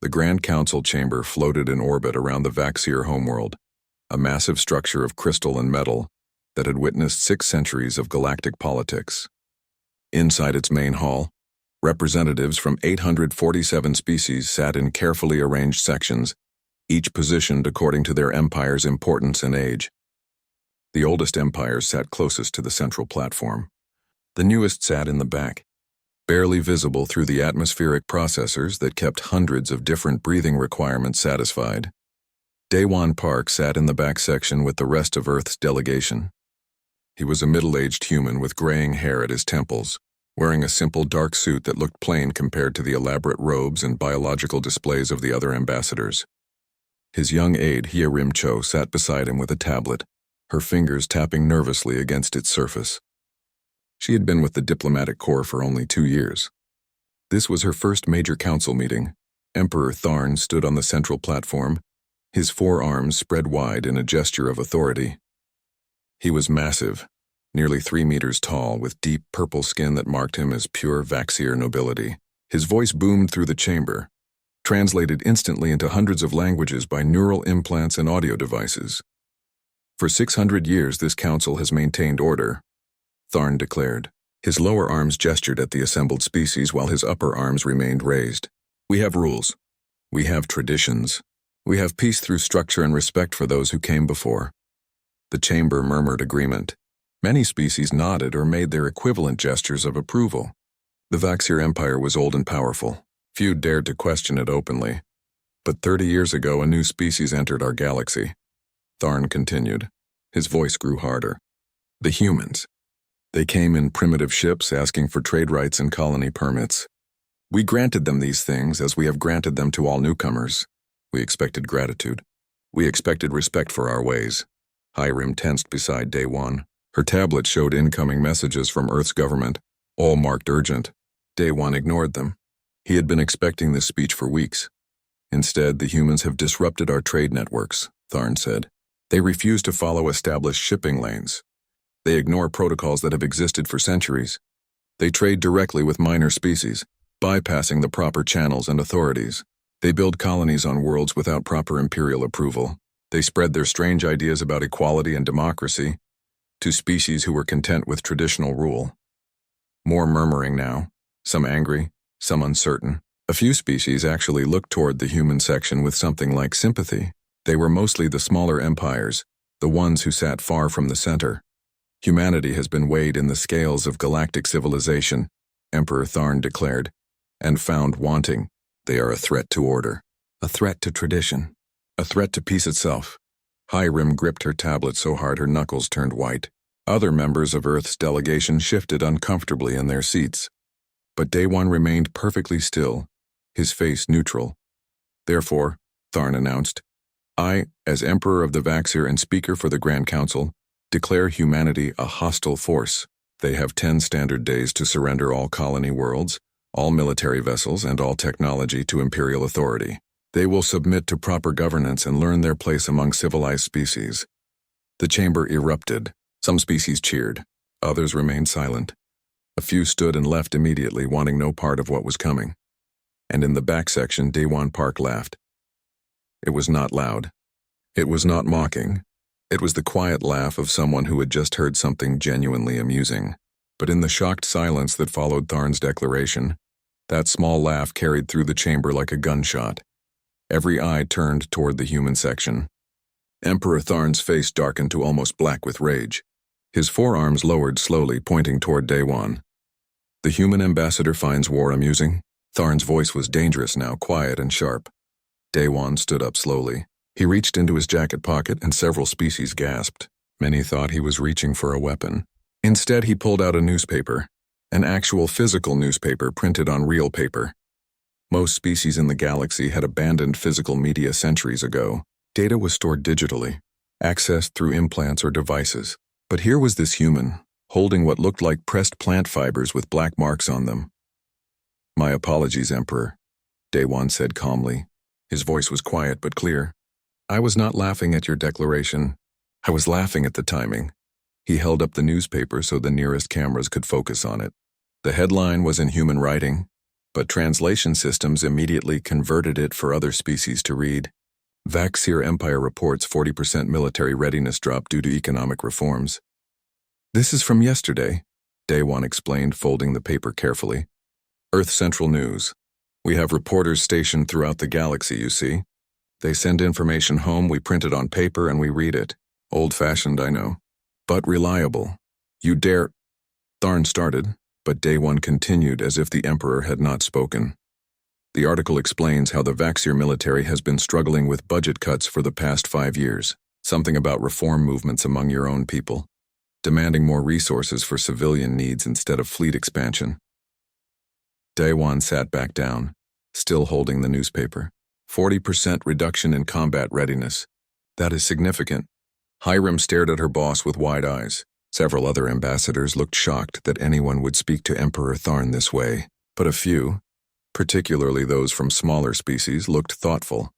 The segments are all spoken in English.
The Grand Council chamber floated in orbit around the Vaxir homeworld, a massive structure of crystal and metal that had witnessed 6 centuries of galactic politics. Inside its main hall, representatives from 847 species sat in carefully arranged sections, each positioned according to their empire's importance and age. The oldest empires sat closest to the central platform. The newest sat in the back, barely visible through the atmospheric processors that kept hundreds of different breathing requirements satisfied. Daewon Park sat in the back section with the rest of Earth's delegation. He was a middle-aged human with graying hair at his temples, wearing a simple dark suit that looked plain compared to the elaborate robes and biological displays of the other ambassadors. His young aide, Hyerim Cho, sat beside him with a tablet, her fingers tapping nervously against its surface. She had been with the diplomatic corps for only 2 years. This was her first major council meeting. Emperor Tharn stood on the central platform, his 4 arms spread wide in a gesture of authority. He was massive, nearly 3 meters tall, with deep purple skin that marked him as pure Vaxir nobility. His voice boomed through the chamber, translated instantly into hundreds of languages by neural implants and audio devices. For 600 years this council has maintained order, Tharn declared. His lower arms gestured at the assembled species while his upper arms remained raised. We have rules. We have traditions. We have peace through structure and respect for those who came before. The chamber murmured agreement. Many species nodded or made their equivalent gestures of approval. The Vaxir Empire was old and powerful. Few dared to question it openly. But 30 years ago a new species entered our galaxy. Tharn continued. His voice grew harder. The humans. They came in primitive ships asking for trade rights and colony permits. We granted them these things as we have granted them to all newcomers. We expected gratitude. We expected respect for our ways. Hyerim tensed beside Daewon. Her tablet showed incoming messages from Earth's government, all marked urgent. Daewon ignored them. He had been expecting this speech for weeks. Instead, the humans have disrupted our trade networks, Tharn said. They refuse to follow established shipping lanes. They ignore protocols that have existed for centuries. They trade directly with minor species, bypassing the proper channels and authorities. They build colonies on worlds without proper imperial approval. They spread their strange ideas about equality and democracy to species who were content with traditional rule. More murmuring now, some angry, some uncertain. A few species actually looked toward the human section with something like sympathy. They were mostly the smaller empires, the ones who sat far from the center. Humanity has been weighed in the scales of galactic civilization, Emperor Tharn declared, and found wanting. They are a threat to order, a threat to tradition, a threat to peace itself. Hyerim gripped her tablet so hard her knuckles turned white. Other members of Earth's delegation shifted uncomfortably in their seats. But Daewon remained perfectly still, his face neutral. Therefore, Tharn announced, I, as Emperor of the Vaxir and Speaker for the Grand Council, declare humanity a hostile force. They have 10 standard days to surrender all colony worlds, all military vessels, and all technology to imperial authority. They will submit to proper governance and learn their place among civilized species. The chamber erupted. Some species cheered. Others remained silent. A few stood and left immediately, wanting no part of what was coming. And in the back section, Daewon Park laughed. It was not loud. It was not mocking. It was the quiet laugh of someone who had just heard something genuinely amusing. But in the shocked silence that followed Tharn's declaration, that small laugh carried through the chamber like a gunshot. Every eye turned toward the human section. Emperor Tharn's face darkened to almost black with rage. His forearms lowered slowly, pointing toward Daewon. The human ambassador finds war amusing. Tharn's voice was dangerous now, quiet and sharp. Daewon stood up slowly. He reached into his jacket pocket and several species gasped. Many thought he was reaching for a weapon. Instead, he pulled out a newspaper, an actual physical newspaper printed on real paper. Most species in the galaxy had abandoned physical media centuries ago. Data was stored digitally, accessed through implants or devices. But here was this human, holding what looked like pressed plant fibers with black marks on them. My apologies, Emperor, Daewon said calmly. His voice was quiet but clear. I was not laughing at your declaration. I was laughing at the timing. He held up the newspaper so the nearest cameras could focus on it. The headline was in human writing, but translation systems immediately converted it for other species to read. Vaxir Empire reports 40% military readiness drop due to economic reforms. This is from yesterday, Daewon explained, folding the paper carefully. Earth Central News. We have reporters stationed throughout the galaxy, you see. They send information home, we print it on paper, and we read it. Old-fashioned, I know. But reliable. You dare— Tharn started, but Daewon continued as if the Emperor had not spoken. The article explains how the Vaxir military has been struggling with budget cuts for the past 5 years. Something about reform movements among your own people. Demanding more resources for civilian needs instead of fleet expansion. Daewon sat back down, still holding the newspaper. 40% reduction in combat readiness. That is significant. Hiram stared at her boss with wide eyes. Several other ambassadors looked shocked that anyone would speak to Emperor Tharn this way, but a few, particularly those from smaller species, looked thoughtful.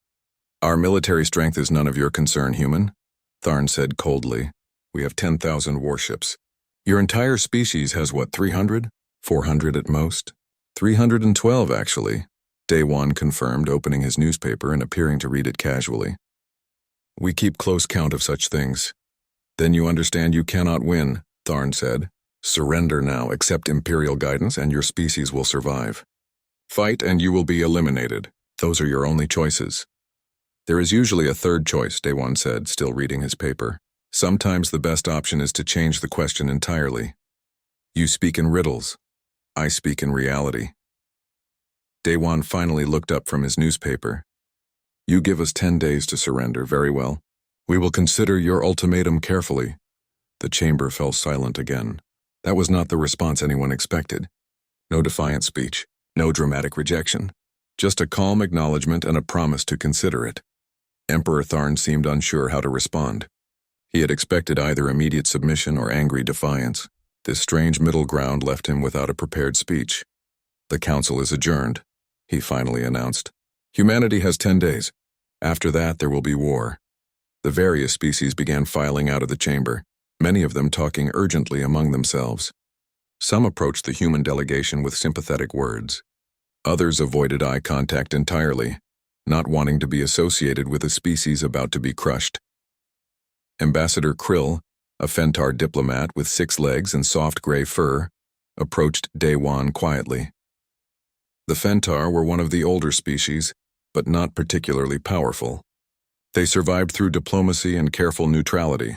Our military strength is none of your concern, human, Tharn said coldly. We have 10,000 warships. Your entire species has what, 300? 400 at most? 312, actually, Daewon confirmed, opening his newspaper and appearing to read it casually. We keep close count of such things. Then you understand you cannot win, Tharn said. Surrender now, accept Imperial guidance, and your species will survive. Fight and you will be eliminated. Those are your only choices. There is usually a third choice, Daewon said, still reading his paper. Sometimes the best option is to change the question entirely. You speak in riddles. I speak in reality. Daewon finally looked up from his newspaper. You give us 10 days to surrender, very well. We will consider your ultimatum carefully. The chamber fell silent again. That was not the response anyone expected. No defiant speech, no dramatic rejection. Just a calm acknowledgement and a promise to consider it. Emperor Tharn seemed unsure how to respond. He had expected either immediate submission or angry defiance. This strange middle ground left him without a prepared speech. The council is adjourned, he finally announced. Humanity has 10 days. After that, there will be war. The various species began filing out of the chamber, many of them talking urgently among themselves. Some approached the human delegation with sympathetic words. Others avoided eye contact entirely, not wanting to be associated with a species about to be crushed. Ambassador Krill, a Fentar diplomat with 6 legs and soft gray fur, approached Daewon quietly. The Fentar were one of the older species, but not particularly powerful. They survived through diplomacy and careful neutrality.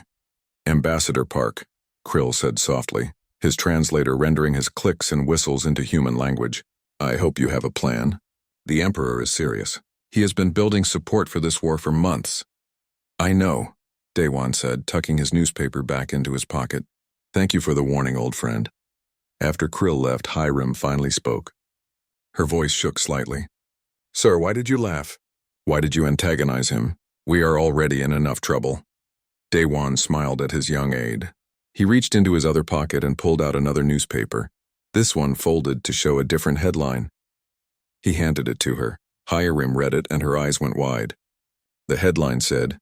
Ambassador Park, Krill said softly, his translator rendering his clicks and whistles into human language. I hope you have a plan. The Emperor is serious. He has been building support for this war for months. I know, Daewon said, tucking his newspaper back into his pocket. Thank you for the warning, old friend. After Krill left, Hiram finally spoke. Her voice shook slightly. Sir, why did you laugh? Why did you antagonize him? We are already in enough trouble. Daewon smiled at his young aide. He reached into his other pocket and pulled out another newspaper, this one folded to show a different headline. He handed it to her. Hiram read it and her eyes went wide. The headline said,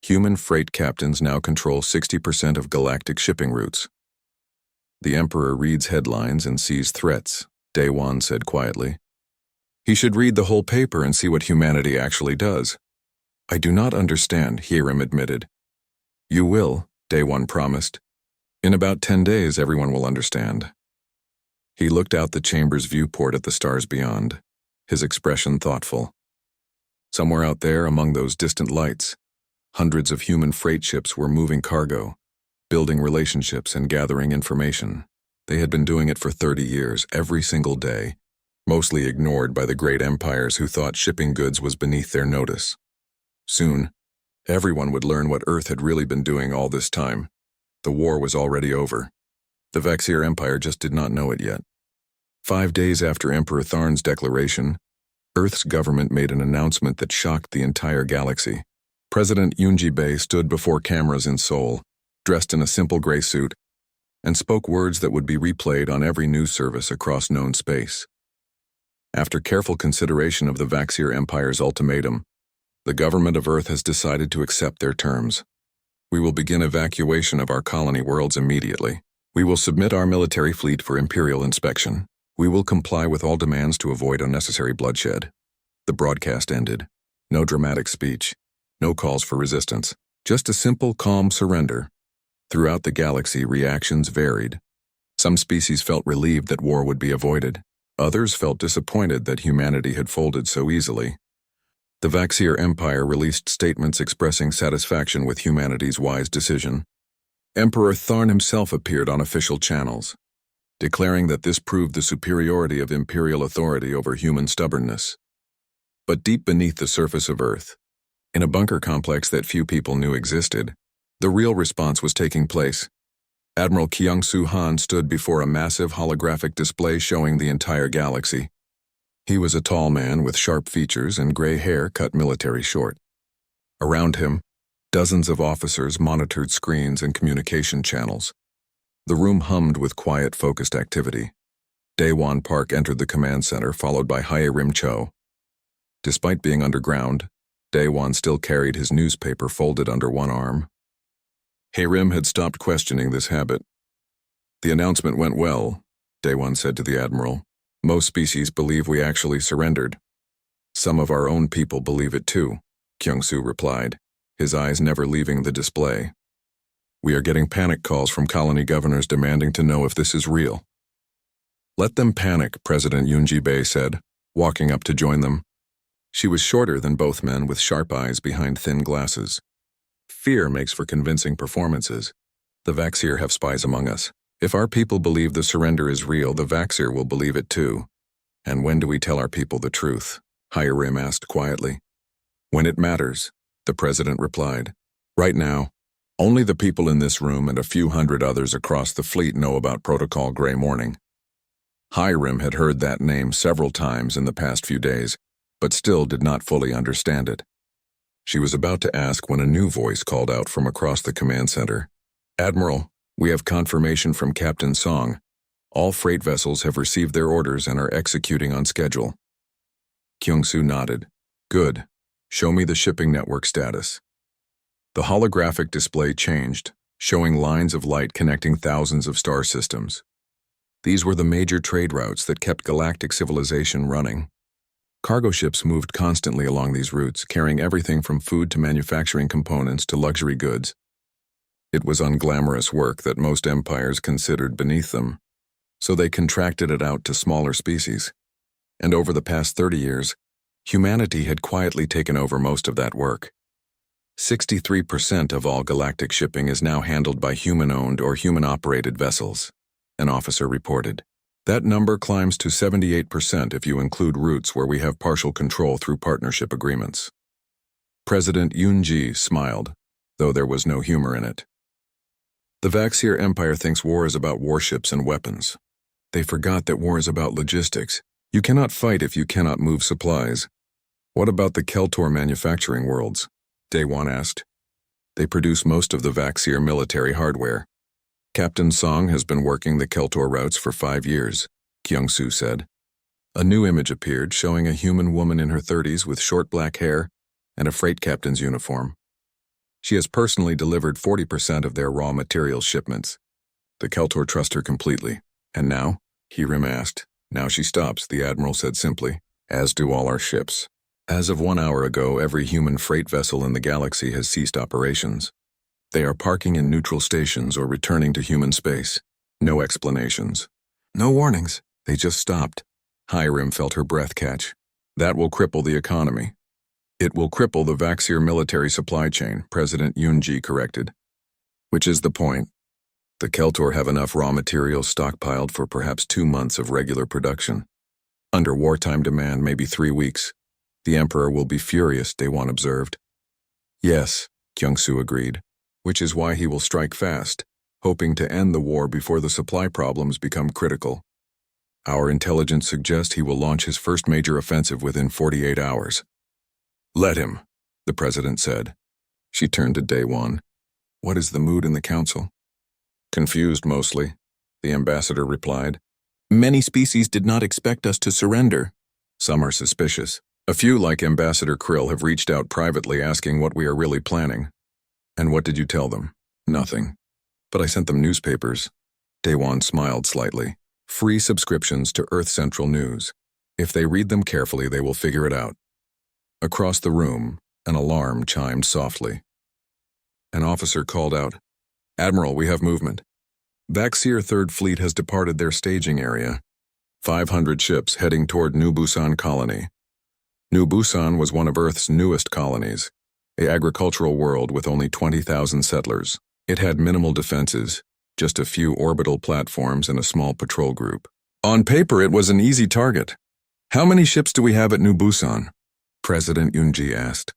Human freight captains now control 60% of galactic shipping routes. The Emperor reads headlines and sees threats, Daewon said quietly. He should read the whole paper and see what humanity actually does. I do not understand, Hiram admitted. You will, Daewon promised. In about 10 days, everyone will understand. He looked out the chamber's viewport at the stars beyond, his expression thoughtful. Somewhere out there, among those distant lights, hundreds of human freight ships were moving cargo, building relationships and gathering information. They had been doing it for 30 years, every single day, mostly ignored by the great empires who thought shipping goods was beneath their notice. Soon, everyone would learn what Earth had really been doing all this time. The war was already over. The Vaxir Empire just did not know it yet. 5 days after Emperor Tharn's declaration, Earth's government made an announcement that shocked the entire galaxy. President Yunji Bei stood before cameras in Seoul, dressed in a simple gray suit, and spoke words that would be replayed on every news service across known space. After careful consideration of the Vaxir Empire's ultimatum, the government of Earth has decided to accept their terms. We will begin evacuation of our colony worlds immediately. We will submit our military fleet for imperial inspection. We will comply with all demands to avoid unnecessary bloodshed. The broadcast ended. No dramatic speech. No calls for resistance. Just a simple, calm surrender. Throughout the galaxy, reactions varied. Some species felt relieved that war would be avoided. Others felt disappointed that humanity had folded so easily. The Vaxier Empire released statements expressing satisfaction with humanity's wise decision. Emperor Tharn himself appeared on official channels, declaring that this proved the superiority of imperial authority over human stubbornness. But deep beneath the surface of Earth, in a bunker complex that few people knew existed, the real response was taking place. Admiral Kyung-Soo Han stood before a massive holographic display showing the entire galaxy. He was a tall man with sharp features and gray hair cut military short. Around him, dozens of officers monitored screens and communication channels. The room hummed with quiet, focused activity. Daewon Park entered the command center, followed by Hae-Rim Cho. Despite being underground, Daewon still carried his newspaper folded under one arm. Hae-Rim had stopped questioning this habit. "The announcement went well," Daewon said to the admiral. "Most species believe we actually surrendered." "Some of our own people believe it too," Kyung-Soo replied, his eyes never leaving the display. "We are getting panic calls from colony governors demanding to know if this is real." "Let them panic," President Yoon Ji-bae said, walking up to join them. She was shorter than both men, with sharp eyes behind thin glasses. "Fear makes for convincing performances. The Vaxier have spies among us. If our people believe the surrender is real, the Vaxier will believe it too. And when do we tell our people the truth?" Hae-Rim asked quietly. "When it matters," the president replied. "Right now, only the people in this room and a few hundred others across the fleet know about Protocol Grey Morning." Hae-Rim had heard that name several times in the past few days, but still did not fully understand it. She was about to ask when a new voice called out from across the command center. "Admiral, we have confirmation from Captain Song. All freight vessels have received their orders and are executing on schedule." Kyung-Soo nodded. "Good. Show me the shipping network status." The holographic display changed, showing lines of light connecting thousands of star systems. These were the major trade routes that kept galactic civilization running. Cargo ships moved constantly along these routes, carrying everything from food to manufacturing components to luxury goods. It was unglamorous work that most empires considered beneath them, so they contracted it out to smaller species. And over the past 30 years, humanity had quietly taken over most of that work. 63% of all galactic shipping is now handled by human-owned or human-operated vessels, an officer reported. That number climbs to 78% if you include routes where we have partial control through partnership agreements. President Yoon Ji smiled, though there was no humor in it. "The Vaxier Empire thinks war is about warships and weapons. They forgot that war is about logistics. You cannot fight if you cannot move supplies." "What about the Keltor manufacturing worlds?" Daewon asked. "They produce most of the Vaxier military hardware. Captain Song has been working the Keltor routes for 5 years, Kyung-Soo said. A new image appeared showing a human woman in her 30s with short black hair and a freight captain's uniform. She has personally delivered 40% of their raw materials shipments. The Keltor trust her completely. "And now?" Hae-Rim asked. "Now she stops," the admiral said simply, "as do all our ships. As of 1 hour ago, every human freight vessel in the galaxy has ceased operations. They are parking in neutral stations or returning to human space. No explanations. No warnings. They just stopped." Hae-Rim felt her breath catch. "That will cripple the economy." "It will cripple the Vaxier military supply chain," President Yoon Ji corrected. "Which is the point. The Keltor have enough raw materials stockpiled for perhaps 2 months of regular production. Under wartime demand, maybe 3 weeks. The Emperor will be furious," Daewon observed. "Yes," Kyung-Soo agreed. "Which is why he will strike fast, hoping to end the war before the supply problems become critical. Our intelligence suggests he will launch his first major offensive within 48 hours. "Let him," the president said. She turned to Daewon. "What is the mood in the council?" "Confused mostly," the ambassador replied. "Many species did not expect us to surrender. Some are suspicious. A few, like Ambassador Krill, have reached out privately asking what we are really planning." "And what did you tell them?" "Nothing. But I sent them newspapers." Daewon smiled slightly. Free subscriptions to Earth Central News. If they read them carefully, they will figure it out. Across the room, an alarm chimed softly. An officer called out, "Admiral, we have movement. Vaxier Third Fleet has departed their staging area. 500 ships heading toward New Busan colony." New Busan was one of Earth's newest colonies, an agricultural world with only 20,000 settlers. It had minimal defenses, just a few orbital platforms and a small patrol group. On paper, it was an easy target. "How many ships do we have at New Busan?" President Yoonji asked.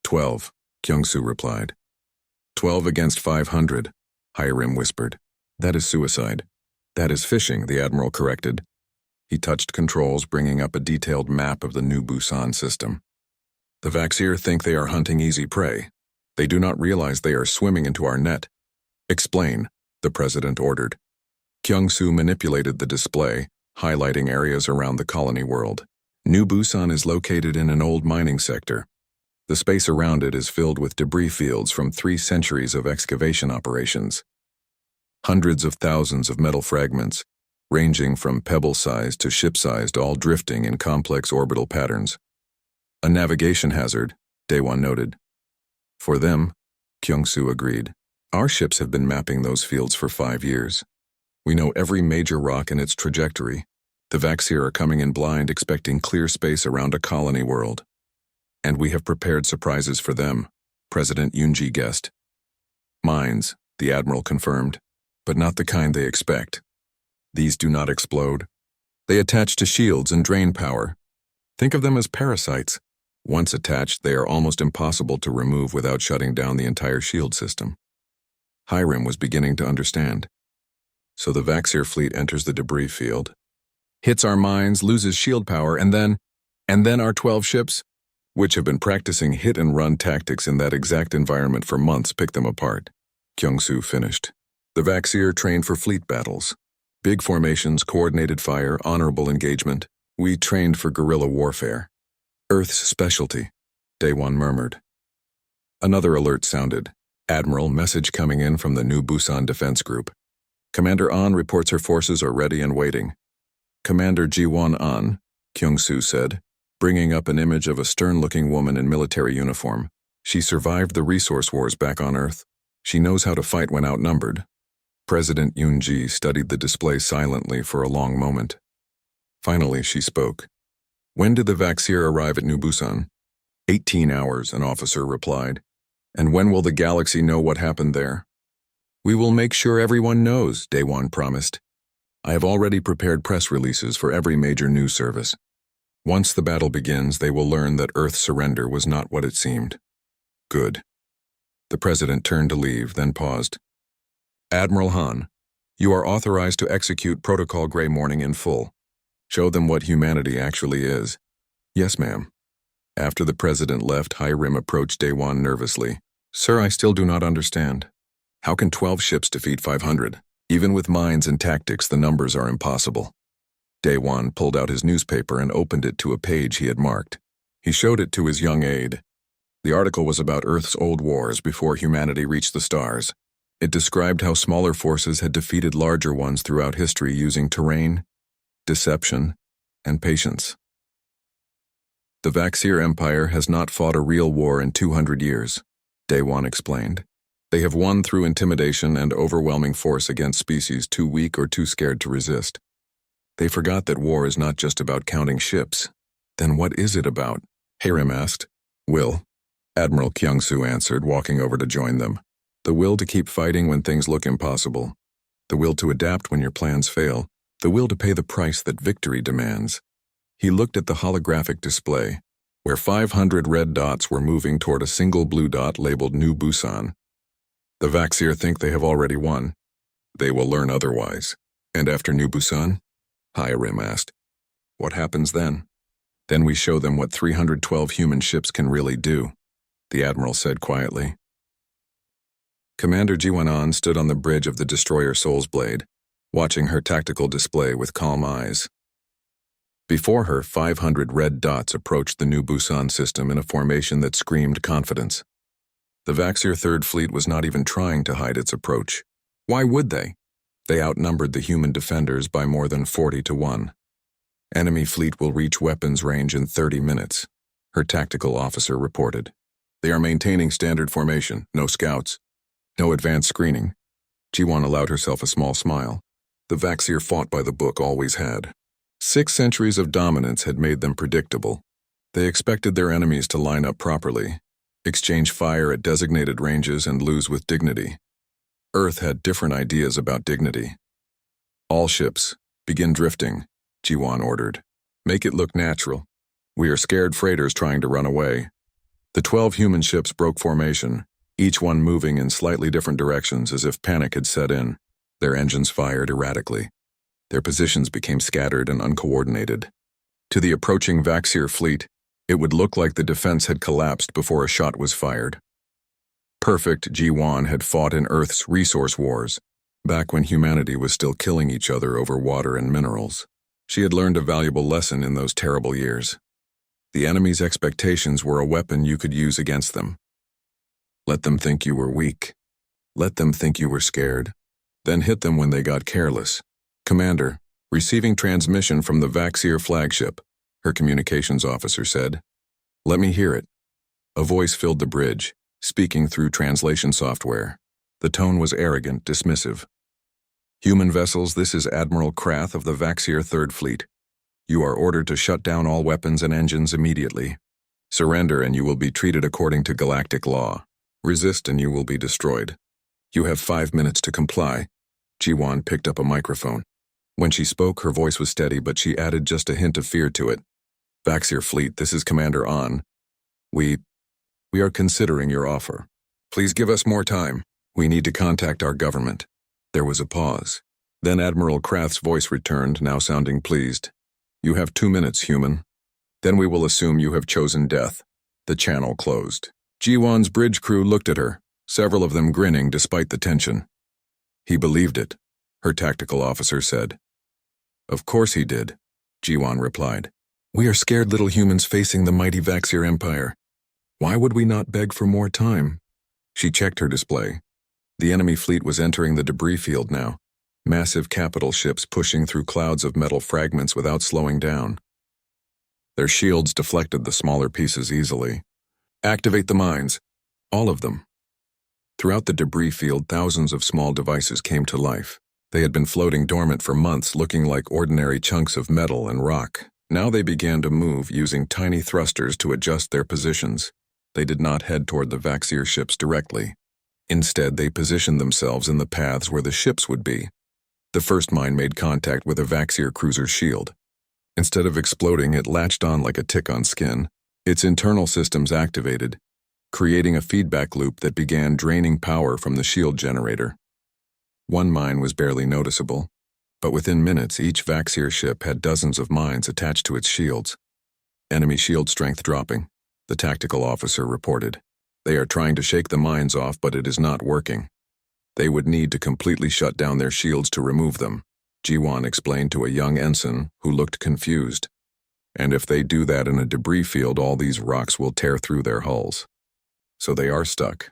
12, Kyung-soo replied. 12 against 500, Hiram whispered. "That is suicide." "That is fishing," the admiral corrected. He touched controls, bringing up a detailed map of the New Busan system. "The Vaxier think they are hunting easy prey. They do not realize they are swimming into our net." "Explain," the president ordered. Kyung-soo manipulated the display, highlighting areas around the colony world. New Busan is located in an old mining sector. The space around it is filled with debris fields from 3 centuries of excavation operations. Hundreds of thousands of metal fragments, ranging from pebble-sized to ship-sized, all drifting in complex orbital patterns. "A navigation hazard," Daewon noted. "For them," Kyung-soo agreed. "Our ships have been mapping those fields for 5 years. We know every major rock and its trajectory. The Vaxier are coming in blind, expecting clear space around a colony world. And we have prepared surprises for them," President Yoonji guessed. "Mines," the admiral confirmed, "but not the kind they expect. These do not explode. They attach to shields and drain power. Think of them as parasites. Once attached, they are almost impossible to remove without shutting down the entire shield system." Hiram was beginning to understand. "So the Vaxier fleet enters the debris field, hits our mines, loses shield power, and then our 12 ships, which have been practicing hit-and-run tactics in that exact environment for months, pick them apart," Kyung-soo finished. "The Vaxier train for fleet battles. Big formations, coordinated fire, honorable engagement. We trained for guerrilla warfare. Earth's specialty," Daewon murmured. Another alert sounded. "Admiral, message coming in from the New Busan Defense Group. Commander An reports her forces are ready and waiting." "Commander Ji-won An," Kyung-soo said, bringing up an image of a stern-looking woman in military uniform. "She survived the resource wars back on Earth. She knows how to fight when outnumbered." President Yoonji studied the display silently for a long moment. Finally, she spoke. "When did the Vaxier arrive at New Busan?" 18 hours, an officer replied. "And when will the galaxy know what happened there?" "We will make sure everyone knows," Daewon promised. "I have already prepared press releases for every major news service. Once the battle begins, they will learn that Earth's surrender was not what it seemed." "Good." The president turned to leave, then paused. "Admiral Han, you are authorized to execute Protocol Grey Morning in full. Show them what humanity actually is." "Yes, ma'am." After the president left, Hiram approached Daewon nervously. "Sir, I still do not understand. How can 12 ships defeat 500? Even with mines and tactics, the numbers are impossible." Daewon pulled out his newspaper and opened it to a page he had marked. He showed it to his young aide. The article was about Earth's old wars before humanity reached the stars. It described how smaller forces had defeated larger ones throughout history using terrain, deception, and patience. "The Vaxier Empire has not fought a real war in 200 years, Daewon explained. "They have won through intimidation and overwhelming force against species too weak or too scared to resist. They forgot that war is not just about counting ships. Then what is it about?" Hiram asked. "Will," Admiral Kyung-soo answered, walking over to join them. "The will to keep fighting when things look impossible. The will to adapt when your plans fail. The will to pay the price that victory demands." He looked at the holographic display, where 500 red dots were moving toward a single blue dot labeled New Busan. "The Vaxier think they have already won. They will learn otherwise." "And after New Busan?" Hiram asked. "What happens then?" "Then we show them what 312 human ships can really do," the admiral said quietly. Commander Ji-won stood on the bridge of the destroyer Soulsblade, watching her tactical display with calm eyes. Before her, 500 red dots approached the New Busan system in a formation that screamed confidence. The Vaxier Third Fleet was not even trying to hide its approach. Why would they? They outnumbered the human defenders by more than 40 to 1. Enemy fleet will reach weapons range in 30 minutes, her tactical officer reported. They are maintaining standard formation, no scouts, no advanced screening. Jiwan allowed herself a small smile. The Vaxir fought by the book always had. 6 centuries of dominance had made them predictable. They expected their enemies to line up properly, exchange fire at designated ranges, and lose with dignity. Earth had different ideas about dignity. All ships, begin drifting, Jiwan ordered. Make it look natural. We are scared freighters trying to run away. The 12 human ships broke formation, each one moving in slightly different directions as if panic had set in. Their engines fired erratically. Their positions became scattered and uncoordinated. To the approaching Vaxir fleet, it would look like the defense had collapsed before a shot was fired. Perfect Jiwan had fought in Earth's resource wars, back when humanity was still killing each other over water and minerals. She had learned a valuable lesson in those terrible years. The enemy's expectations were a weapon you could use against them. Let them think you were weak. Let them think you were scared. Then hit them when they got careless. Commander, receiving transmission from the Vaxir flagship, her communications officer said. Let me hear it. A voice filled the bridge, speaking through translation software. The tone was arrogant, dismissive. Human vessels, this is Admiral Krath of the Vaxir Third Fleet. You are ordered to shut down all weapons and engines immediately. Surrender and you will be treated according to galactic law. Resist and you will be destroyed. You have 5 minutes to comply. Jiwan picked up a microphone. When she spoke, her voice was steady, but she added just a hint of fear to it. Vaxir Fleet, this is Commander An. We are considering your offer. Please give us more time. We need to contact our government. There was a pause. Then Admiral Krath's voice returned, now sounding pleased. You have 2 minutes, human. Then we will assume you have chosen death. The channel closed. Jiwan's bridge crew looked at her, several of them grinning despite the tension. He believed it, her tactical officer said. Of course he did, Jiwan replied. We are scared little humans facing the mighty Vaxir Empire. Why would we not beg for more time? She checked her display. The enemy fleet was entering the debris field now, massive capital ships pushing through clouds of metal fragments without slowing down. Their shields deflected the smaller pieces easily. Activate the mines, all of them. Throughout the debris field, thousands of small devices came to life. They had been floating dormant for months, looking like ordinary chunks of metal and rock. Now they began to move, using tiny thrusters to adjust their positions. They did not head toward the Vaxir ships directly. Instead, they positioned themselves in the paths where the ships would be. The first mine made contact with a Vaxir cruiser's shield. Instead of exploding, it latched on like a tick on skin. Its internal systems activated, creating a feedback loop that began draining power from the shield generator. One mine was barely noticeable, but within minutes each Vaxir ship had dozens of mines attached to its shields. Enemy shield strength dropping, the tactical officer reported. They are trying to shake the mines off, but it is not working. They would need to completely shut down their shields to remove them, Jiwan explained to a young ensign who looked confused. And if they do that in a debris field, all these rocks will tear through their hulls. So they are stuck.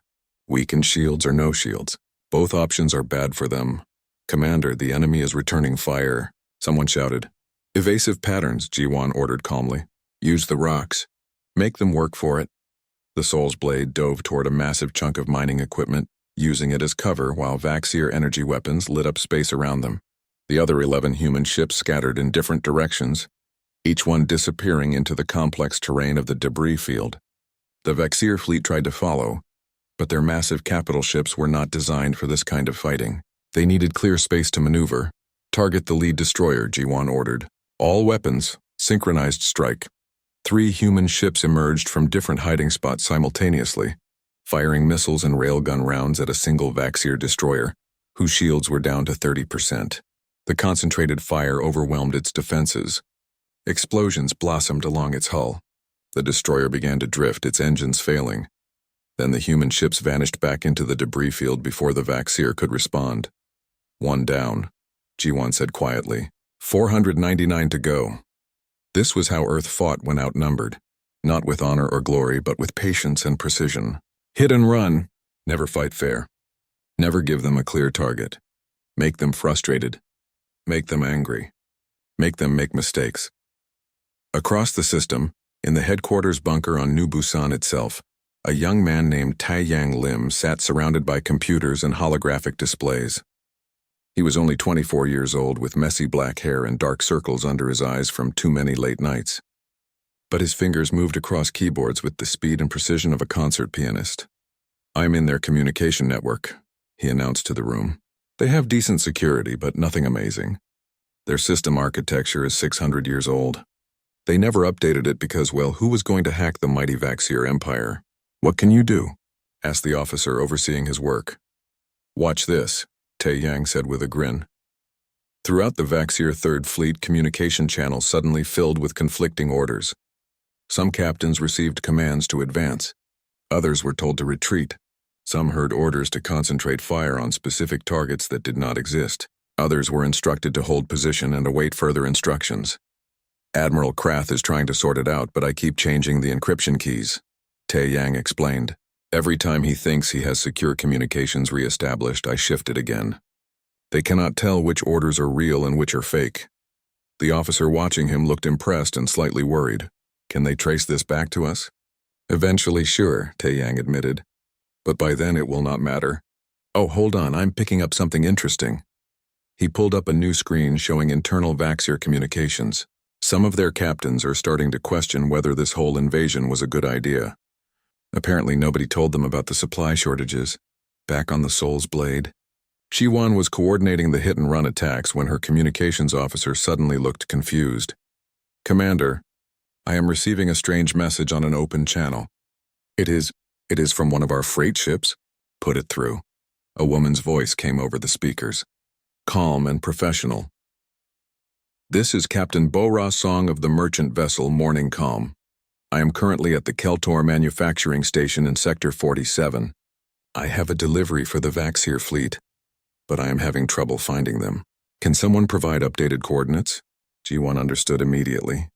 Weakened shields or no shields. Both options are bad for them. Commander, the enemy is returning fire, someone shouted. Evasive patterns, Jiwan ordered calmly. Use the rocks. Make them work for it. The Soul's blade dove toward a massive chunk of mining equipment, using it as cover while Vaxir energy weapons lit up space around them. The other 11 human ships scattered in different directions, each one disappearing into the complex terrain of the debris field. The Vaxir fleet tried to follow, but their massive capital ships were not designed for this kind of fighting. They needed clear space to maneuver. Target the lead destroyer, Jiwan ordered. All weapons, synchronized strike. 3 human ships emerged from different hiding spots simultaneously, firing missiles and railgun rounds at a single Vaxir destroyer, whose shields were down to 30%. The concentrated fire overwhelmed its defenses. Explosions blossomed along its hull. The destroyer began to drift, its engines failing. Then the human ships vanished back into the debris field before the Vaxir could respond. 1 down, Jiwan said quietly. 499 to go. This was how Earth fought when outnumbered. Not with honor or glory, but with patience and precision. Hit and run. Never fight fair. Never give them a clear target. Make them frustrated. Make them angry. Make them make mistakes. Across the system, in the headquarters bunker on New Busan itself, a young man named Taiyang Lim sat surrounded by computers and holographic displays. He was only 24 years old with messy black hair and dark circles under his eyes from too many late nights. But his fingers moved across keyboards with the speed and precision of a concert pianist. "I'm in their communication network," he announced to the room. "They have decent security, but nothing amazing. Their system architecture is 600 years old. They never updated it because, well, who was going to hack the mighty Vaxier Empire? What can you do?" asked the officer overseeing his work. "Watch this," Taiyang said with a grin. Throughout the Vaxier Third Fleet, communication channels suddenly filled with conflicting orders. Some captains received commands to advance. Others were told to retreat. Some heard orders to concentrate fire on specific targets that did not exist. Others were instructed to hold position and await further instructions. "Admiral Krath is trying to sort it out, but I keep changing the encryption keys," Taiyang explained. "Every time he thinks he has secure communications re-established, I shift it again. They cannot tell which orders are real and which are fake." The officer watching him looked impressed and slightly worried. "Can they trace this back to us?" "Eventually, sure," Taiyang admitted. "But by then it will not matter. Oh, hold on, I'm picking up something interesting." He pulled up a new screen showing internal Vaxier communications. Some of their captains are starting to question whether this whole invasion was a good idea. Apparently nobody told them about the supply shortages. Back on the Soul's Blade, Ji-won was coordinating the hit-and-run attacks when her communications officer suddenly looked confused. "Commander, I am receiving a strange message on an open channel. It is from one of our freight ships." "Put it through." A woman's voice came over the speakers, calm and professional. "This is Captain Bo-Ra Song of the merchant vessel Morning Calm. I am currently at the Keltor manufacturing station in Sector 47. I have a delivery for the Vaxier fleet, but I am having trouble finding them. Can someone provide updated coordinates?" Ji-won understood immediately.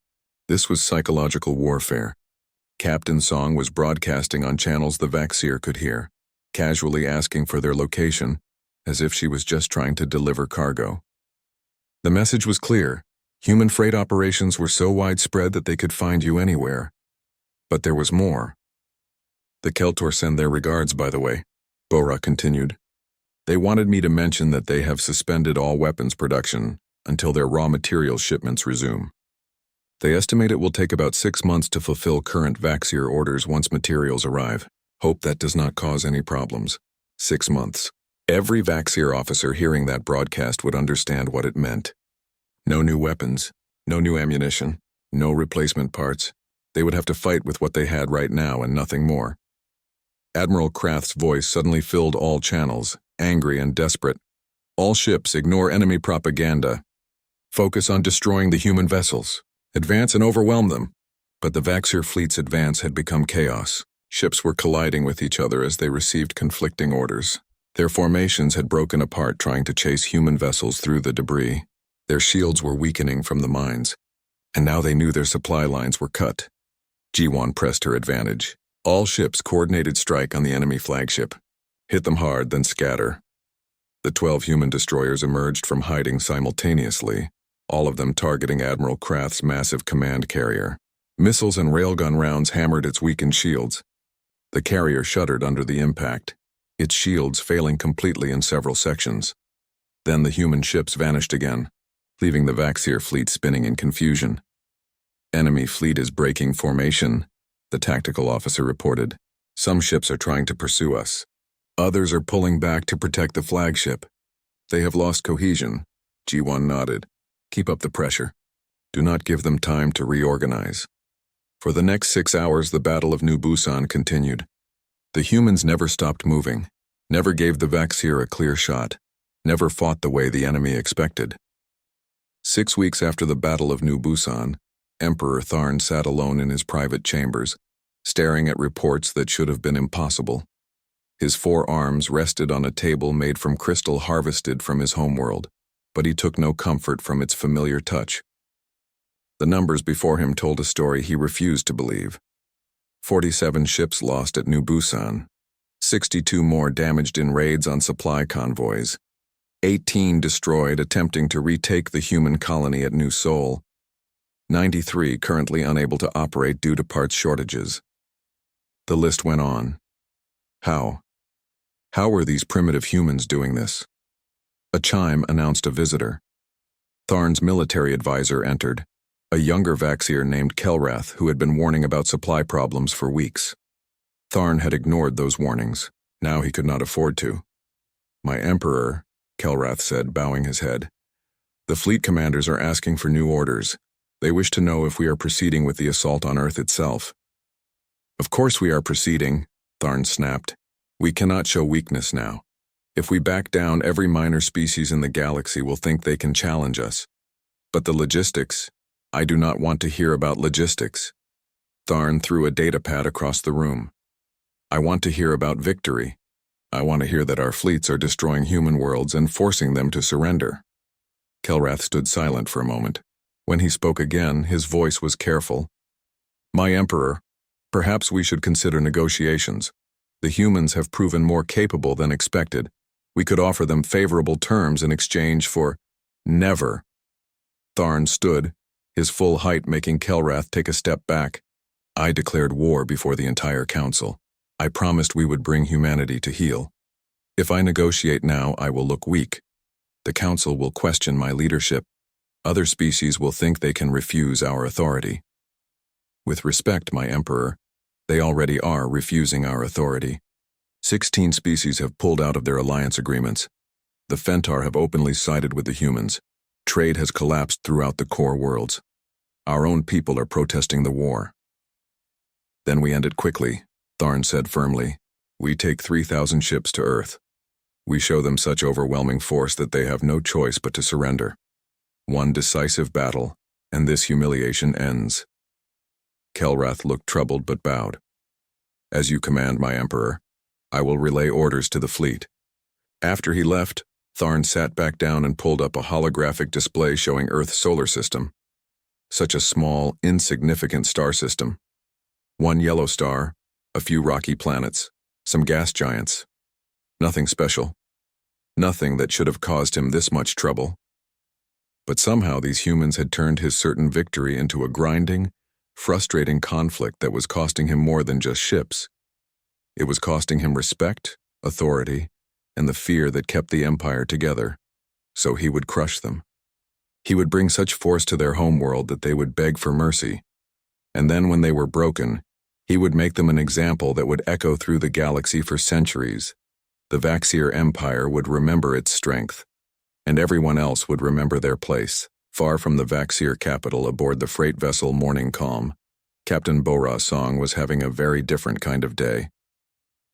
This was psychological warfare. Captain Song was broadcasting on channels the Vaxier could hear, casually asking for their location, as if she was just trying to deliver cargo. The message was clear. Human freight operations were so widespread that they could find you anywhere. But there was more. "The Keltor send their regards, by the way," Bo-Ra continued. "They wanted me to mention that they have suspended all weapons production until their raw material shipments resume. They estimate it will take about 6 months to fulfill current Vaxier orders once materials arrive. Hope that does not cause any problems." 6 months. Every Vaxier officer hearing that broadcast would understand what it meant. No new weapons, no new ammunition, no replacement parts. They would have to fight with what they had right now and nothing more. Admiral Krath's voice suddenly filled all channels, angry and desperate. "All ships, ignore enemy propaganda. Focus on destroying the human vessels. Advance and overwhelm them." But the Vaxier fleet's advance had become chaos. Ships were colliding with each other as they received conflicting orders. Their formations had broken apart trying to chase human vessels through the debris. Their shields were weakening from the mines, and now they knew their supply lines were cut. Ji-won pressed her advantage. "All ships, coordinated strike on the enemy flagship. Hit them hard, then scatter." The 12 human destroyers emerged from hiding simultaneously, all of them targeting Admiral Krath's massive command carrier. Missiles and railgun rounds hammered its weakened shields. The carrier shuddered under the impact, its shields failing completely in several sections. Then the human ships vanished again, leaving the Vaxier fleet spinning in confusion. "Enemy fleet is breaking formation," the tactical officer reported. "Some ships are trying to pursue us. Others are pulling back to protect the flagship. They have lost cohesion." Ji-won nodded. "Keep up the pressure. Do not give them time to reorganize." For the next 6 hours, the Battle of New Busan continued. The humans never stopped moving, never gave the Vaxier a clear shot, never fought the way the enemy expected. 6 weeks after the Battle of New Busan, Emperor Tharn sat alone in his private chambers, staring at reports that should have been impossible. His 4 arms rested on a table made from crystal harvested from his homeworld, but he took no comfort from its familiar touch. The numbers before him told a story he refused to believe. 47 ships lost at New Busan, 62 more damaged in raids on supply convoys, 18 destroyed attempting to retake the human colony at New Sol, 93 currently unable to operate due to parts shortages. The list went on. How? How were these primitive humans doing this? A chime announced a visitor. Tharn's military advisor entered, a younger Vaxier named Kelrath who had been warning about supply problems for weeks. Tharn had ignored those warnings. Now he could not afford to. "My Emperor," Kelrath said, bowing his head. "The fleet commanders are asking for new orders. They wish to know if we are proceeding with the assault on Earth itself." "Of course we are proceeding," Tharn snapped. "We cannot show weakness now. If we back down, every minor species in the galaxy will think they can challenge us. But the logistics, I do not want to hear about logistics." Tharn threw a datapad across the room. "I want to hear about victory. I want to hear that our fleets are destroying human worlds and forcing them to surrender." Kelrath stood silent for a moment. When he spoke again, his voice was careful. "My Emperor, perhaps we should consider negotiations. The humans have proven more capable than expected. We could offer them favorable terms in exchange for—" "Never." Tharn stood, his full height making Kelrath take a step back. "I declared war before the entire council. I promised we would bring humanity to heel. If I negotiate now, I will look weak. The council will question my leadership. Other species will think they can refuse our authority. With respect, my Emperor, they already are refusing our authority. 16 species have pulled out of their alliance agreements. The Fentar have openly sided with the humans. Trade has collapsed throughout the core worlds. Our own people are protesting the war." "Then we end it quickly," Tharn said firmly. "We take 3,000 ships to Earth. We show them such overwhelming force that they have no choice but to surrender. One decisive battle, and this humiliation ends." Kelrath looked troubled but bowed. "As you command, my Emperor. I will relay orders to the fleet." After he left, Tharn sat back down and pulled up a holographic display showing Earth's solar system. Such a small, insignificant star system. One yellow star, a few rocky planets, some gas giants. Nothing special. Nothing that should have caused him this much trouble. But somehow these humans had turned his certain victory into a grinding, frustrating conflict that was costing him more than just ships. It was costing him respect, authority, and the fear that kept the Empire together. So he would crush them. He would bring such force to their homeworld that they would beg for mercy. And then when they were broken, he would make them an example that would echo through the galaxy for centuries. The Vaxier Empire would remember its strength, and everyone else would remember their place. Far from the Vaxier capital aboard the freight vessel Morning Calm, Captain Bora Song was having a very different kind of day.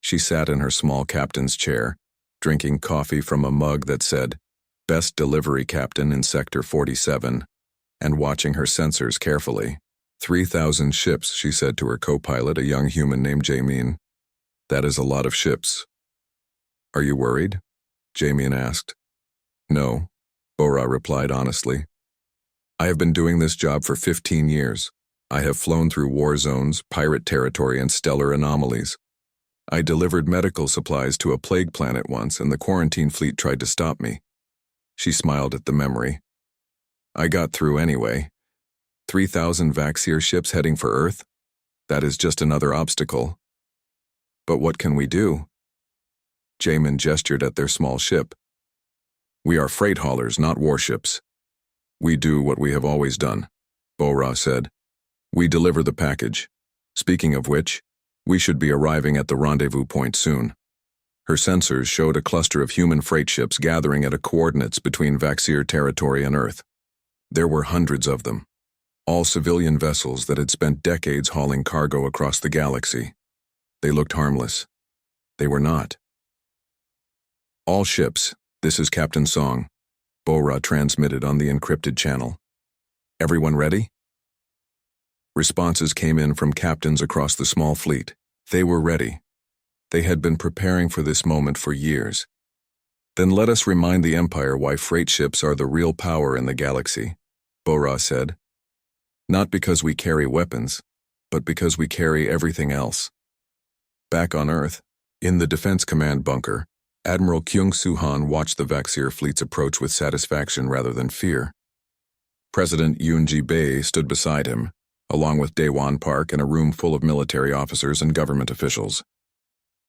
She sat in her small captain's chair, drinking coffee from a mug that said, "Best Delivery Captain in Sector 47, and watching her sensors carefully. 3,000 ships, she said to her co-pilot, a young human named Jamin. "That is a lot of ships." "Are you worried?" Jamin asked. "No," Bora replied honestly. "I have been doing this job for 15 years. I have flown through war zones, pirate territory, and stellar anomalies. I delivered medical supplies to a plague planet once, and the quarantine fleet tried to stop me." She smiled at the memory. "I got through anyway. 3,000 Vaxier ships heading for Earth? That is just another obstacle." "But what can we do?" Jamin gestured at their small ship. "We are freight haulers, not warships. We do what we have always done," Bora said. "We deliver the package. Speaking of which, we should be arriving at the rendezvous point soon." Her sensors showed a cluster of human freight ships gathering at a coordinates between Vaxier territory and Earth. There were hundreds of them, all civilian vessels that had spent decades hauling cargo across the galaxy. They looked harmless. They were not. "All ships, this is Captain Song," Bora transmitted on the encrypted channel. "Everyone ready?" Responses came in from captains across the small fleet. They were ready. They had been preparing for this moment for years. "Then let us remind the Empire why freight ships are the real power in the galaxy," Bora said. "Not because we carry weapons, but because we carry everything else." Back on Earth, in the Defense Command bunker, Admiral Kyung-Soo Han watched the Vaxir fleet's approach with satisfaction rather than fear. President Yoon Ji-bae stood beside him, along with Daewon Park in a room full of military officers and government officials.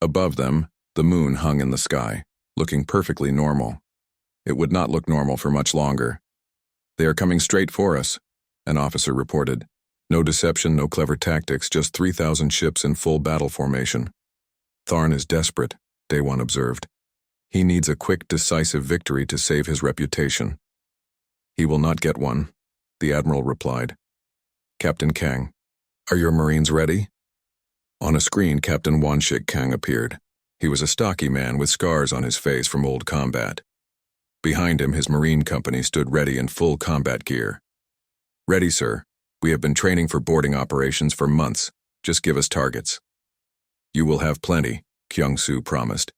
Above them, the moon hung in the sky, looking perfectly normal. It would not look normal for much longer. "They are coming straight for us," an officer reported. "No deception, no clever tactics, just 3,000 ships in full battle formation." "Tharn is desperate," Daewon observed. "He needs a quick, decisive victory to save his reputation." "He will not get one," the admiral replied. "Captain Kang, are your Marines ready?" On a screen, Captain Wanshik Kang appeared. He was a stocky man with scars on his face from old combat. Behind him, his Marine company stood ready in full combat gear. "Ready, sir. We have been training for boarding operations for months. Just give us targets." "You will have plenty," Kyung-Soo promised.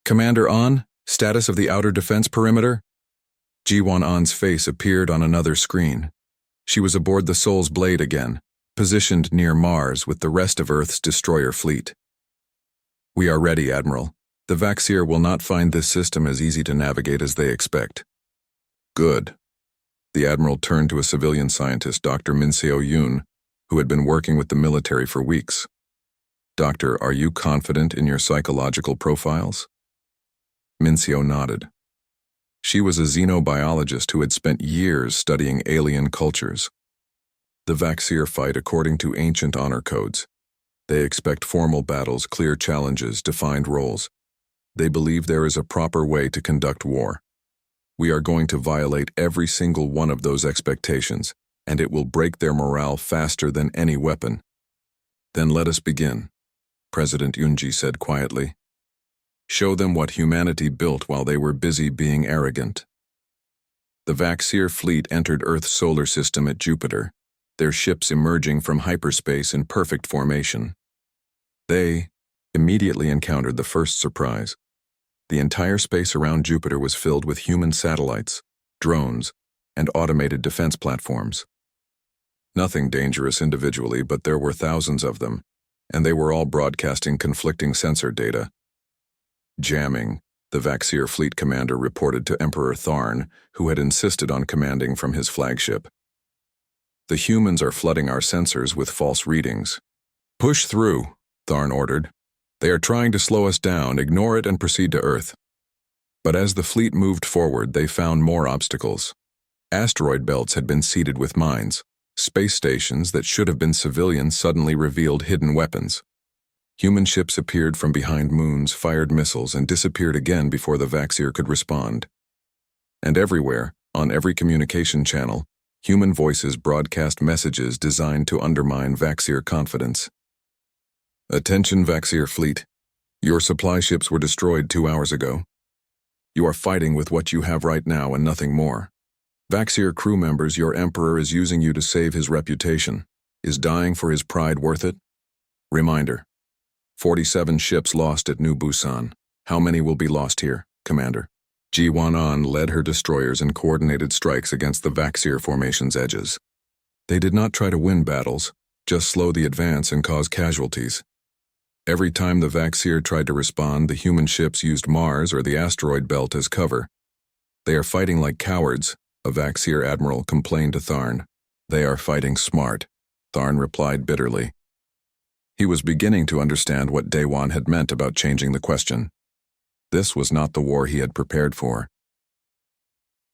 "Commander An, status of the outer defense perimeter?" Ji-won An's face appeared on another screen. She was aboard the Soul's Blade again, positioned near Mars with the rest of Earth's destroyer fleet. "We are ready, Admiral. The Vaxir will not find this system as easy to navigate as they expect." "Good." The Admiral turned to a civilian scientist, Dr. Min-seo Yoon, who had been working with the military for weeks. "Doctor, are you confident in your psychological profiles?" Min-seo nodded. She was a xenobiologist who had spent years studying alien cultures. The Vaxir fight according to ancient honor codes. They expect formal battles, clear challenges, defined roles. They believe there is a proper way to conduct war. We are going to violate every single one of those expectations, and it will break their morale faster than any weapon. "Then let us begin," President Yoon-ji said quietly. "Show them what humanity built while they were busy being arrogant." The Vaxir fleet entered Earth's solar system at Jupiter, their ships emerging from hyperspace in perfect formation. They immediately encountered the first surprise. The entire space around Jupiter was filled with human satellites, drones, and automated defense platforms. Nothing dangerous individually, but there were thousands of them, and they were all broadcasting conflicting sensor data. "Jamming," the Vaxir fleet commander reported to Emperor Tharn, who had insisted on commanding from his flagship. "The humans are flooding our sensors with false readings." "Push through," Tharn ordered. "They are trying to slow us down. Ignore it and proceed to Earth." But as the fleet moved forward, they found more obstacles. Asteroid belts had been seeded with mines. Space stations that should have been civilian suddenly revealed hidden weapons. Human ships appeared from behind moons, fired missiles, and disappeared again before the Vaxir could respond. And everywhere, on every communication channel, human voices broadcast messages designed to undermine Vaxir confidence. "Attention, Vaxir fleet. Your supply ships were destroyed 2 hours ago. You are fighting with what you have right now and nothing more. Vaxir crew members, your emperor is using you to save his reputation. Is dying for his pride worth it? Reminder: 47 ships lost at New Busan. How many will be lost here, Commander?" Ji-won-an led her destroyers in coordinated strikes against the Vaxir formation's edges. They did not try to win battles, just slow the advance and cause casualties. Every time the Vaxir tried to respond, the human ships used Mars or the asteroid belt as cover. "They are fighting like cowards," a Vaxir admiral complained to Tharn. "They are fighting smart," Tharn replied bitterly. He was beginning to understand what Daewon had meant about changing the question. This was not the war he had prepared for.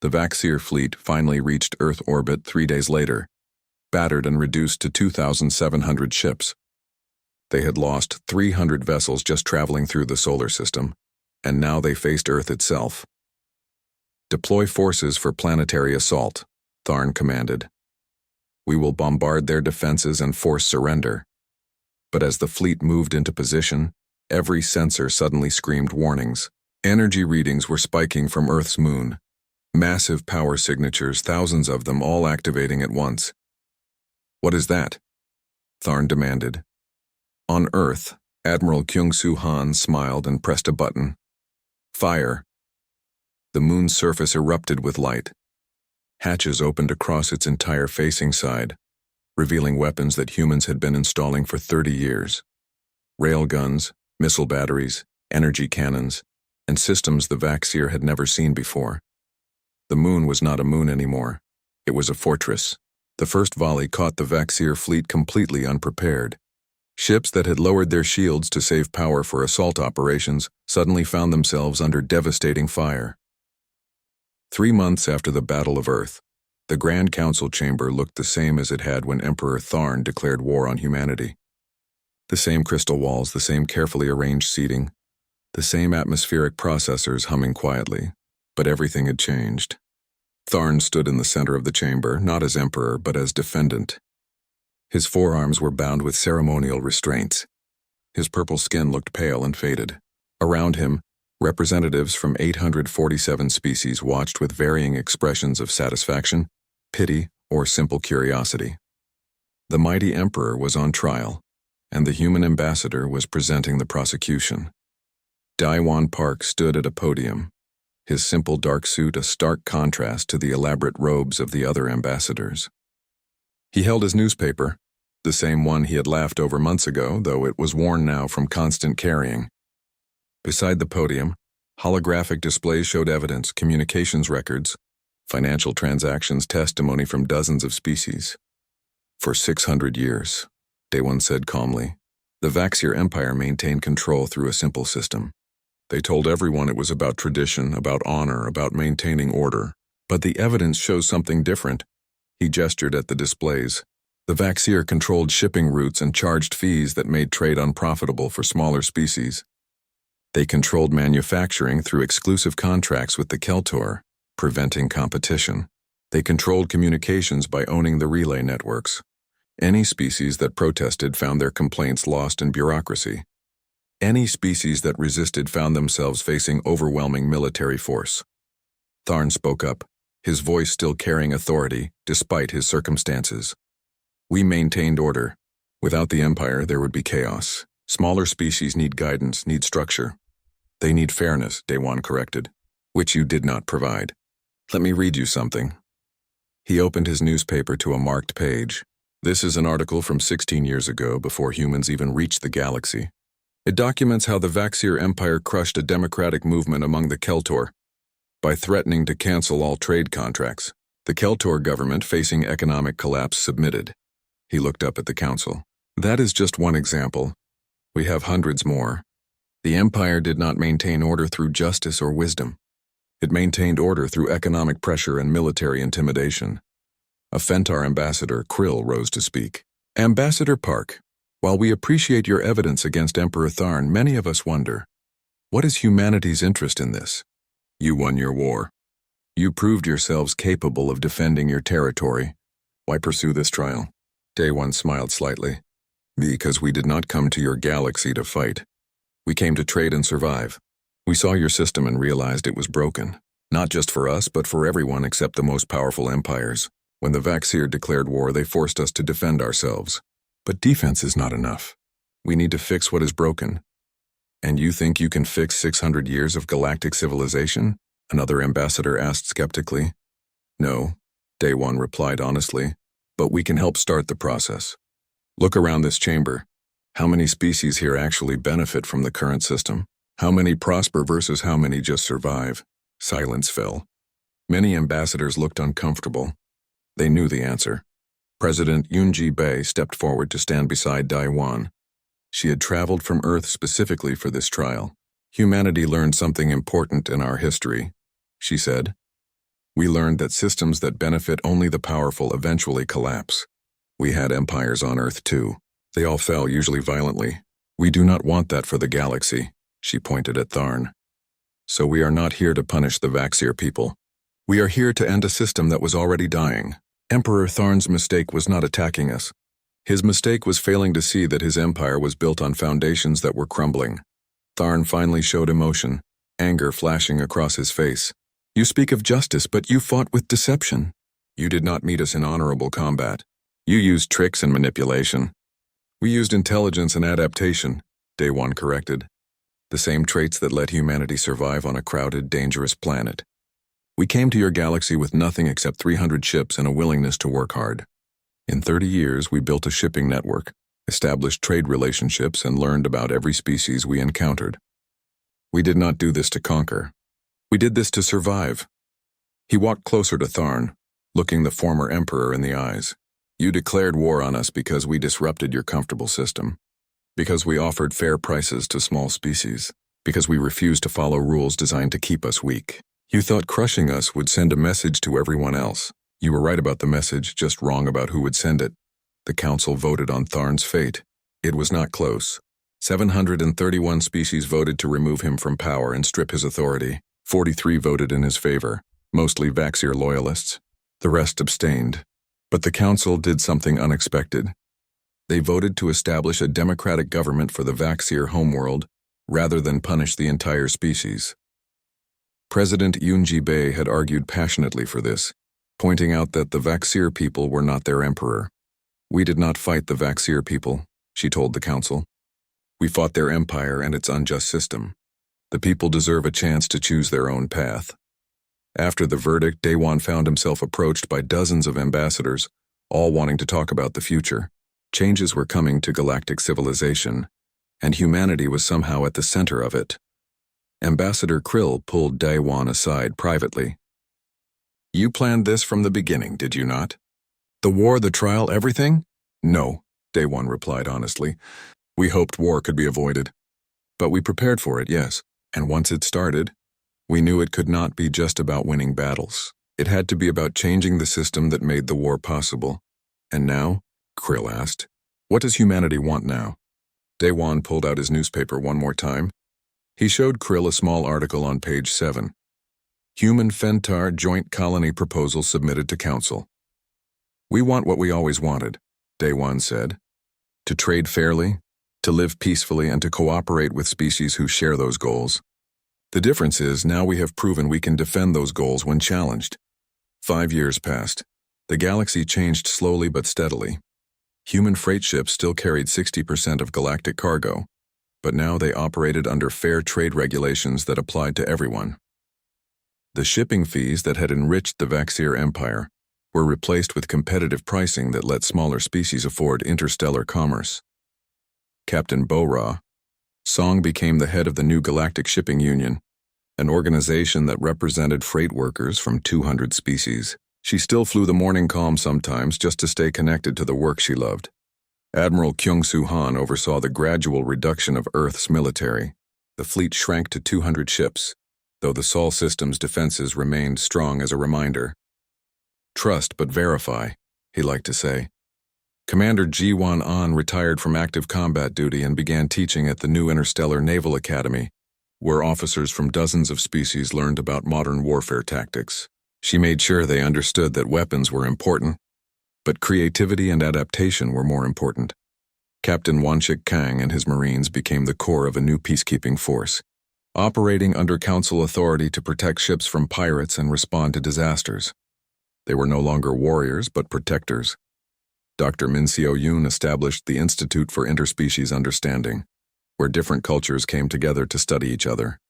The Vaxir fleet finally reached Earth orbit 3 days later, battered and reduced to 2,700 ships. They had lost 300 vessels just traveling through the solar system, and now they faced Earth itself. "Deploy forces for planetary assault," Tharn commanded. "We will bombard their defenses and force surrender." But as the fleet moved into position, every sensor suddenly screamed warnings. Energy readings were spiking from Earth's moon. Massive power signatures, thousands of them, all activating at once. "What is that?" Tharn demanded. On Earth, Admiral Kyung-Soo Han smiled and pressed a button. "Fire." The moon's surface erupted with light. Hatches opened across its entire facing side, revealing weapons that humans had been installing for 30 years. Railguns, missile batteries, energy cannons, and systems the Vaxir had never seen before. The moon was not a moon anymore. It was a fortress. The first volley caught the Vaxir fleet completely unprepared. Ships that had lowered their shields to save power for assault operations suddenly found themselves under devastating fire. 3 months after the Battle of Earth, the Grand Council chamber looked the same as it had when Emperor Tharn declared war on humanity. The same crystal walls, the same carefully arranged seating, the same atmospheric processors humming quietly, but everything had changed. Tharn stood in the center of the chamber, not as emperor, but as defendant. His forearms were bound with ceremonial restraints. His purple skin looked pale and faded. Around him, representatives from 847 species watched with varying expressions of satisfaction, pity, or simple curiosity. The mighty emperor was on trial, and the human ambassador was presenting the prosecution. Daiwan Park stood at a podium, his simple dark suit a stark contrast to the elaborate robes of the other ambassadors. He held his newspaper, the same one he had laughed over months ago, though it was worn now from constant carrying. Beside the podium, holographic displays showed evidence, communications records, financial transactions, testimony from dozens of species. For 600 years, Daewon said calmly, the Vaxir Empire maintained control through a simple system. They told everyone it was about tradition, about honor, about maintaining order. But the evidence shows something different. He gestured at the displays. The Vaxir controlled shipping routes and charged fees that made trade unprofitable for smaller species. They controlled manufacturing through exclusive contracts with the Keltor, preventing competition. They controlled communications by owning the relay networks. Any species that protested found their complaints lost in bureaucracy. Any species that resisted found themselves facing overwhelming military force. Tharn spoke up, his voice still carrying authority, despite his circumstances. We maintained order. Without the Empire, there would be chaos. Smaller species need guidance, need structure. They need fairness, Daewon corrected, which you did not provide. Let me read you something. He opened his newspaper to a marked page. This is an article from 16 years ago, before humans even reached the galaxy. It documents how the Vaxir Empire crushed a democratic movement among the Keltor by threatening to cancel all trade contracts. The Keltor government, facing economic collapse, submitted. He looked up at the council. That is just one example. We have hundreds more. The Empire did not maintain order through justice or wisdom. It maintained order through economic pressure and military intimidation. A Fentar ambassador, Krill, rose to speak. Ambassador Park, while we appreciate your evidence against Emperor Tharn, many of us wonder, what is humanity's interest in this? You won your war. You proved yourselves capable of defending your territory. Why pursue this trial? Daewon smiled slightly. Because we did not come to your galaxy to fight. We came to trade and survive. We saw your system and realized it was broken. Not just for us, but for everyone except the most powerful empires. When the Vaxir declared war, they forced us to defend ourselves. But defense is not enough. We need to fix what is broken. And you think you can fix 600 years of galactic civilization? Another ambassador asked skeptically. No, Daewon replied honestly, but we can help start the process. Look around this chamber. How many species here actually benefit from the current system? How many prosper versus how many just survive? Silence fell. Many ambassadors looked uncomfortable. They knew the answer. President Yunji Bei stepped forward to stand beside Daewon. She had traveled from Earth specifically for this trial. Humanity learned something important in our history, she said. We learned that systems that benefit only the powerful eventually collapse. We had empires on Earth too. They all fell, usually violently. We do not want that for the galaxy, she pointed at Tharn. So we are not here to punish the Vaxir people. We are here to end a system that was already dying. Emperor Tharn's mistake was not attacking us. His mistake was failing to see that his empire was built on foundations that were crumbling. Tharn finally showed emotion, anger flashing across his face. You speak of justice, but you fought with deception. You did not meet us in honorable combat. You used tricks and manipulation. We used intelligence and adaptation, Daewon corrected. The same traits that let humanity survive on a crowded, dangerous planet. We came to your galaxy with nothing except 300 ships and a willingness to work hard. In 30 years, we built a shipping network, established trade relationships, and learned about every species we encountered. We did not do this to conquer. We did this to survive. He walked closer to Tharn, looking the former emperor in the eyes. You declared war on us because we disrupted your comfortable system. Because we offered fair prices to small species. Because we refused to follow rules designed to keep us weak. You thought crushing us would send a message to everyone else. You were right about the message, just wrong about who would send it. The council voted on Tharn's fate. It was not close. 731 species voted to remove him from power and strip his authority. 43 voted in his favor, mostly Vaxir loyalists. The rest abstained. But the council did something unexpected. They voted to establish a democratic government for the Vaxir homeworld, rather than punish the entire species. President Yunji Bei had argued passionately for this, pointing out that the Vaxir people were not their emperor. We did not fight the Vaxir people, she told the council. We fought their empire and its unjust system. The people deserve a chance to choose their own path. After the verdict, Daewon found himself approached by dozens of ambassadors, all wanting to talk about the future. Changes were coming to galactic civilization, and humanity was somehow at the center of it. Ambassador Krill pulled Daewon aside privately. You planned this from the beginning, did you not? The war, the trial, everything? No, Daewon replied honestly. We hoped war could be avoided. But we prepared for it, yes. And once it started, we knew it could not be just about winning battles. It had to be about changing the system that made the war possible. And now, Krill asked, what does humanity want now? Daewon pulled out his newspaper one more time. He showed Krill a small article on page 7. Human Fentar Joint Colony Proposal submitted to Council. We want what we always wanted, Daewon said. To trade fairly, to live peacefully, and to cooperate with species who share those goals. The difference is now we have proven we can defend those goals when challenged. 5 years passed. The galaxy changed slowly but steadily. Human freight ships still carried 60% of galactic cargo, but now they operated under fair trade regulations that applied to everyone. The shipping fees that had enriched the Vaxir Empire were replaced with competitive pricing that let smaller species afford interstellar commerce. Captain Bo-Ra, Song became the head of the new Galactic Shipping Union, an organization that represented freight workers from 200 species. She still flew the morning calm sometimes just to stay connected to the work she loved. Admiral Kyung-Soo Han oversaw the gradual reduction of Earth's military. The fleet shrank to 200 ships, though the Sol system's defenses remained strong as a reminder. Trust but verify, he liked to say. Commander Ji-Wan-An retired from active combat duty and began teaching at the new Interstellar Naval Academy, where officers from dozens of species learned about modern warfare tactics. She made sure they understood that weapons were important, but creativity and adaptation were more important. Captain Wanshik Kang and his Marines became the core of a new peacekeeping force, operating under Council authority to protect ships from pirates and respond to disasters. They were no longer warriors, but protectors. Dr. Min Seo-yoon established the Institute for Interspecies Understanding, where different cultures came together to study each other.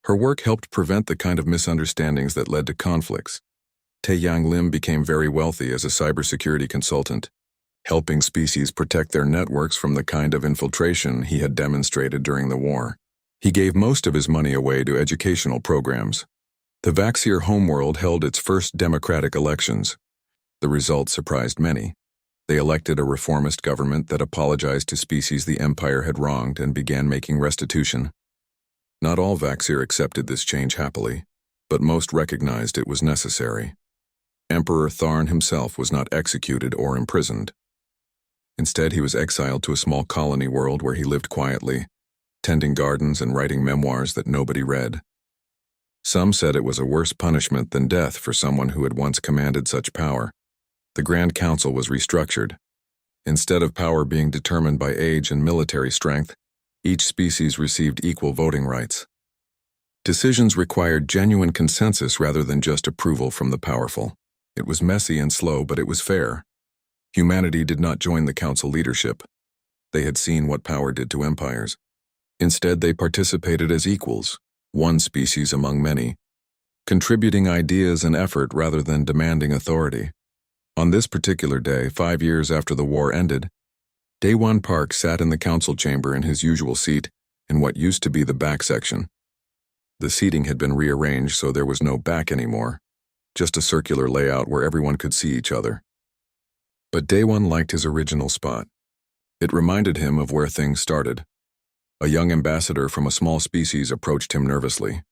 Her work helped prevent the kind of misunderstandings that led to conflicts. Tae-Yang Lim became very wealthy as a cybersecurity consultant, helping species protect their networks from the kind of infiltration he had demonstrated during the war. He gave most of his money away to educational programs. The Vaxir homeworld held its first democratic elections. The results surprised many. They elected a reformist government that apologized to species the Empire had wronged and began making restitution. Not all Vaxir accepted this change happily, but most recognized it was necessary. Emperor Tharn himself was not executed or imprisoned. Instead, he was exiled to a small colony world where he lived quietly, tending gardens and writing memoirs that nobody read. Some said it was a worse punishment than death for someone who had once commanded such power. The Grand Council was restructured. Instead of power being determined by age and military strength, each species received equal voting rights. Decisions required genuine consensus rather than just approval from the powerful. It was messy and slow, but it was fair. Humanity did not join the Council leadership. They had seen what power did to empires. Instead, they participated as equals, one species among many, contributing ideas and effort rather than demanding authority. On this particular day, 5 years after the war ended, Daewon Park sat in the council chamber in his usual seat, in what used to be the back section. The seating had been rearranged so there was no back anymore, just a circular layout where everyone could see each other. But Day One liked his original spot. It reminded him of where things started. A young ambassador from a small species approached him nervously.